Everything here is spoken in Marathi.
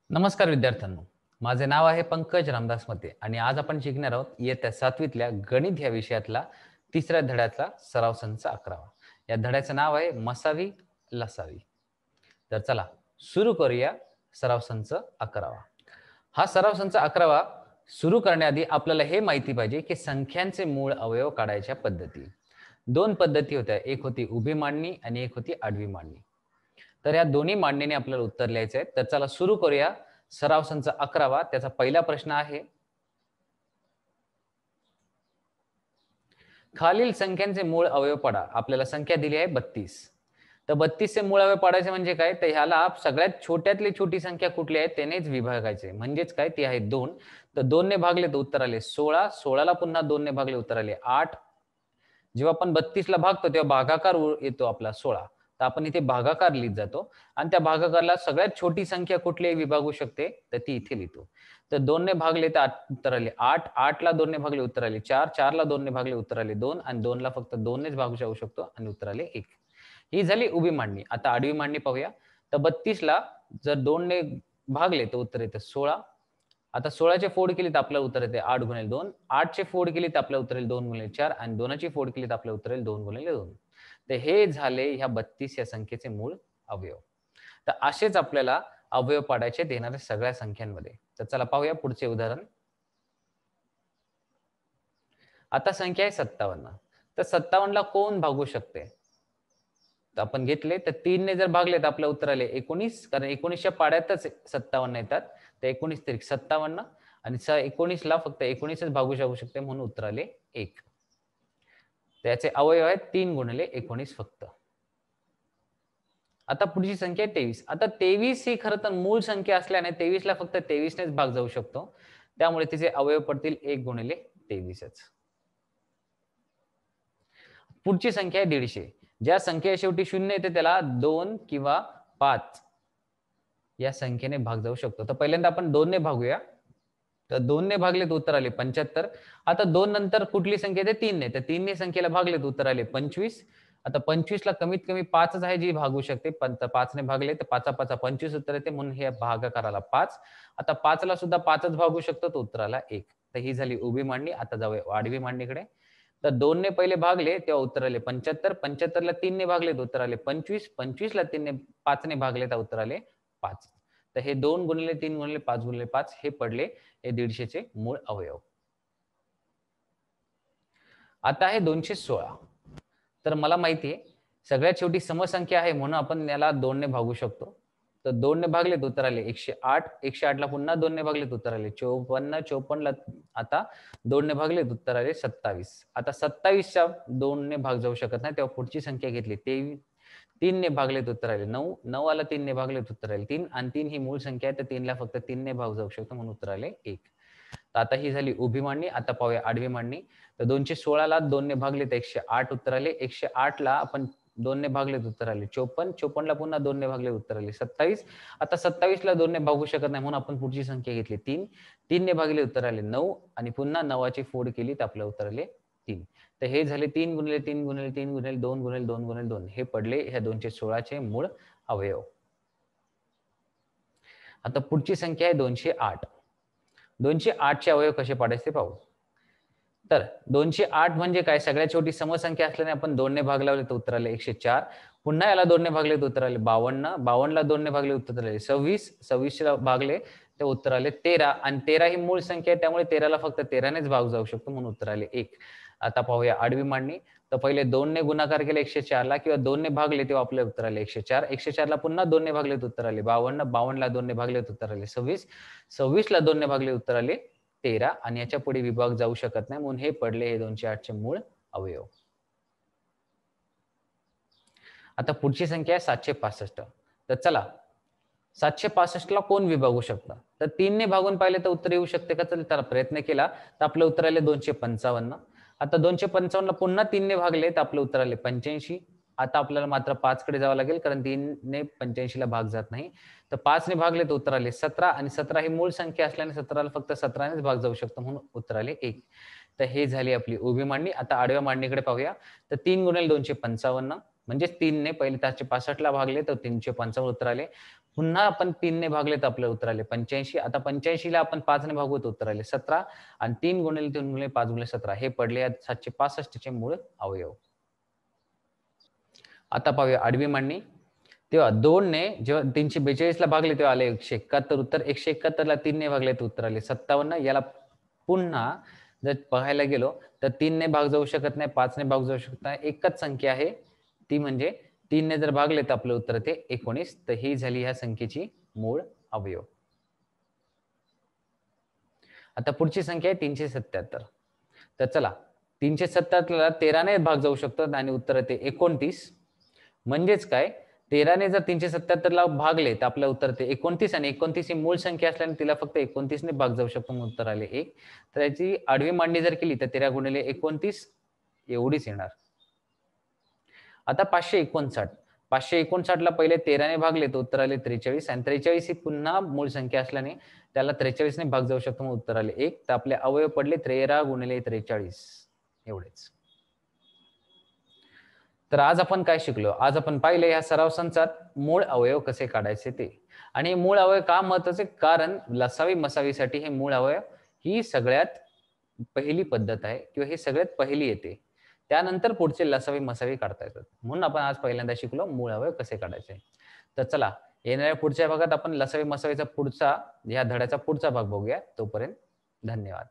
नमस्कार विद्यार्थ्यांनो, माझे नाव आहे पंकज रामदास मते आणि आज आपण शिकणार आहोत इयत्ता 7वीतल्या गणित या विषयातला तिसऱ्या धड्यातला सराव संच 11वा. या धड्याचं नाव आहे मसावी लसावी. तर चला सुरू करूया सराव संच 11वा. हा सराव संच 11वा सुरू करण्याआधी आपल्याला हे माहिती पाहिजे की संख्यांचे मूळ अवयव काढायच्या पद्धती. दोन पद्धती होत्या, एक होती उभी मांडणी आणि एक होती आडवी मांडणी. तर या दोन्ही मांडणीने आपल्याला उत्तर लिहायचं आहे. तर चला सुरू करूया सराव संच 11वा. त्याचा पहिला प्रश्न आहे, खालील संख्यांचे मूळ अवयव पाडा. आपल्याला संख्या दिली आहे 32. तर 32 चे मूळ अवयव पाडायचे म्हणजे काय, तर ह्याला सगळ्यात छोट्यातली छोटी संख्या कुठली आहे त्यानेच विभागायचे. म्हणजेच काय, ती आहे 2. तर 2 ने भागले तर उत्तर आले 16. 16 ला पुन्हा 2 ने भागले उत्तर आले 8. जेव्हा आपण 32 ला भागतो तेव्हा भागाकार येतो आपला 16. तर आपण इथे भागाकार लिहित जातो आणि त्या भागाकारला सगळ्यात छोटी संख्या कुठली विभागू शकते तर ती इथे लिहितो. तर 2 ने भागले तर उत्तर आले 8. 8 ला 2 ने भागले उत्तर आले 4. 4 ला 2 ने भागले उत्तर आले 2 आणि 2 ला फक्त 2 नेच भागू जाऊ शकतो आणि उत्तर आले 1. ही झाली उभी मांडणी. आता आडवी मांडणी पाहूया. तर 32 ला जर 2 ने भागले तर उत्तर येतं 16. आता 16 चे फोड केली तर आपल्याला उत्तर येते 8 गुणिले 2. 8 चे फोड केली तर आपल्याला उत्तर येईल 2 गुणिले 4 आणि 2 ची फोड केली तर आपल्याला उत्तर येईल 2 गुणिले 2. तर हे झाले ह्या 32 या संख्येचे मूळ अवयव. तर असेच आपल्याला अवयव पाडायचे देणाऱ्या सगळ्या संख्यांमध्ये. तर चला पाहूया पुढचे उदाहरण. आता संख्या आहे 57. तर 57 ला कोण भागू शकते, तर आपण घेतले तर 3 ने जर भागले तर आपल्या उत्तर आले 19. कारण 19च्या पाड्यातच 57 येतात. तर 19 तरी 57 आणि 19 ला फक्त 19च भागू शकू शकते म्हणून उत्तर आले 1. त्याचे अवयव आहेत 3 गुणिले 19 फक्त. आता पुढची संख्या आहे 23. आता 23 ही खरं तर मूळ संख्या असल्याने 23 ला फक्त 23 नेच भाग जाऊ शकतो. त्यामुळे तिचे अवयव पडतील 1 गुणिले 23च. पुढची संख्या आहे 150. ज्या संख्या शेवटी 0 येते त्याला 2 किंवा 5 या संख्येने भाग जाऊ शकतो. तर पहिल्यांदा आपण 2 ने भागूया. तर 2 ने भागले तर उत्तर आले 75. आता 2 नंतर कुठली संख्या येते 3 ने. तर 3 ने संख्येला भागले तर उत्तर आले 25. आता 25 ला कमीत कमी 5च आहे जी भागू शकते. पण 5 ने भागले तर 5 5 25 उत्तर येते म्हणून हे भागाकाराला 5. आता 5 ला सुद्धा 5च भागू शकतो तर उत्तर आला 1. तर ही झाली उभी मांडणी. आता जाऊया आडवी मांडणीकडे. तर 2 ने पहिले भागले तेव्हा उत्तर आले 75. 75 ला 3 ने भागले तर उत्तर आले 25. 25 ला 5 ने भागले तर उत्तर आले 5. तर हे 2 गुणिले 3 गुणिले 5 गुणिले 5 हे पडले हे 150 चे मूळ अवयव. आता आहे 216. तर मला माहिती आहे सगळ्यात शेवटी समसंख्या आहे म्हणून आपण याला 2 ने भागू शकतो. तर 2 ने भागले तर उत्तर आले 108. 108 ला पुन्हा 2 ने भागले तर उत्तर आले 54. 54 ला आता 2 ने भागले तर उत्तर आले 27. आता 27 च्या 2 ने भाग जाऊ शकत नाही तेव्हा पुढची संख्या घेतली 3 ने भागले तर उत्तर आले 9. 9 ला 3 ने भागले तर उत्तर आले 3 आणि 3 ही मूळ संख्या आहे तर 3 ला फक्त 3 ने भाग जाऊ शकतो म्हणून उत्तर आले 1. तर आता ही झाली उभी मांडणी. आता पाहूया आडवी मांडणी. तर 216 ला 2 ने भागले तर 108 उत्तर आले. 108 ला आपण 2 ने भागले तर उत्तर आले 54. 54 ला पुन्हा 2 ने भागले उत्तर आले 27. आता 27 ला 2 ने भागू शकत नाही म्हणून आपण पुढची संख्या घेतली 3. 3 ने भागले उत्तर आले 9 आणि पुन्हा 9 ची फोड केली तर आपल्याला उत्तर आले 3. तर हे झाले 3 गुणिले 3 गुणिले 3 गुणिले 2 गुणिले 2 गुणिले 2 हे पडले ह्या 216 चे मूळ अवयव. आता पुढची संख्या आहे 208. 208 चे अवयव कसे पाडायचे पाहू. तर 208 म्हणजे काय, सगळ्यात छोटी समसंख्या असल्याने आपण 2 ने भाग लावले तर उत्तर आले 104. पुन्हा याला 2 ने भागले तर उत्तर आले 52. 52 ला 2 ने भागले उत्तर आले 26. 26 ला भागले ते उत्तर आले 13 आणि 13 ही मूळ संख्या आहे त्यामुळे 13 ला फक्त 13 नेच भाग जाऊ शकतो म्हणून उत्तर आले 1. आता पाहूया आडवी मांडणी. तर पहिले 2 ने गुणाकार केला 104 ला किंवा 2 ने भागले तेव्हा आपले उत्तर आले 104. 104 ला पुन्हा 2 ने भागले तर उत्तर आले 52. 52 ला 2 ने भागले तर उत्तर आले 26. 26 ला 2 ने भागले उत्तर आले 13 आणि याच्या पुढे विभाग जाऊ शकत नाही म्हणून हे पडले हे 208 चे मूळ अवयव. आता पुढची संख्या आहे 765. तर चला 765 ला कोण विभागू शकतं, तर 3 ने भागून पाहिले तर उत्तर येऊ शकते का, तर त्याला प्रयत्न केला तर आपलं उत्तर आले 255. आता 255 ला पुन्हा 3 ने भागले तर आपलं उत्तर आले 85. आता आपल्याला मात्र 5 कडे जावं लागेल कारण 3 ने 85 ला भाग जात नाही. तर 5 ने भागले तर उत्तर आले 17 आणि 17 ही मूळ संख्या असल्याने 17 ला फक्त 17 नेच भाग जाऊ शकतो म्हणून उत्तर आले 1. तर हे झाली आपली उभी मांडणी. आता आडव्या मांडणीकडे पाहूया. तर 3 गुणिले 255 म्हणजेच 3 पहिले 765 ला भागले तर 355 उत्तर आले. पुन्हा आपण 3 भागले तर आपल्याला उत्तर आले 85. आता 85 ला आपण 5 भागू तर उत्तर आले 17 आणि 3 गुणिले 3 गुणिले 5 गुणिले 17 हे पडले 765 चे मूळ अवयव. आता पाहूया आडवी मांडणी. तेव्हा 2 जेव्हा 342 ला भागले तेव्हा आले 171 उत्तर. 171 ला 3 भागले तर उत्तर आले 57. याला पुन्हा जर पाहायला गेलो तर 3 भाग जाऊ शकत नाही, 5 भाग जाऊ शकत नाही. एकच संख्या आहे ती म्हणजे 3 जर भागले तर आपलं उत्तर येते 19. तर ही झाली ह्या संख्येची मूळ अवयव. आता पुढची संख्या आहे 377. तर चला 377 ला 13 भाग जाऊ शकतात आणि उत्तर येते 29. म्हणजेच काय 13 जर 377 ला भागले तर आपलं उत्तर येते 29 आणि 29 ही मूळ संख्या असल्याने तिला फक्त 29 ने भाग जाऊ शकतो म्हणून उत्तर आले 1. तर याची आडवी मांडणी जर केली तर 13 गुणिले 29 एवढीच येणार. आता 559. 559 ला पहिले 13 भागले तर उत्तर आले 43 आणि 43 ही पुन्हा मूळ संख्या असल्याने त्याला 43 ने भाग जाऊ शकतो म्हणून उत्तर आले 1. तर आपले अवयव पडले 13 गुणिले 43 एवढेच. तर आज आपण काय शिकलो? आज आपण पाहिले या सराव संचात मूळ अवयव कसे काढायचे ते. आणि मूळ अवयव का महत्वाचे? कारण लसावी मसावीसाठी हे मूळ अवयव ही सगळ्यात पहिली पद्धत आहे किंवा हे सगळ्यात पहिली येते. त्यानंतर पुढचे लसावी मसावी काढता येतात. म्हणून आपण आज पहिल्यांदा शिकलो मूळ अवयव कसे काढायचे. तर चला येणाऱ्या पुढच्या भागात आपण लसावी मसावीचा पुढचा या धड्याचा पुढचा भाग बघूया. तोपर्यंत धन्यवाद.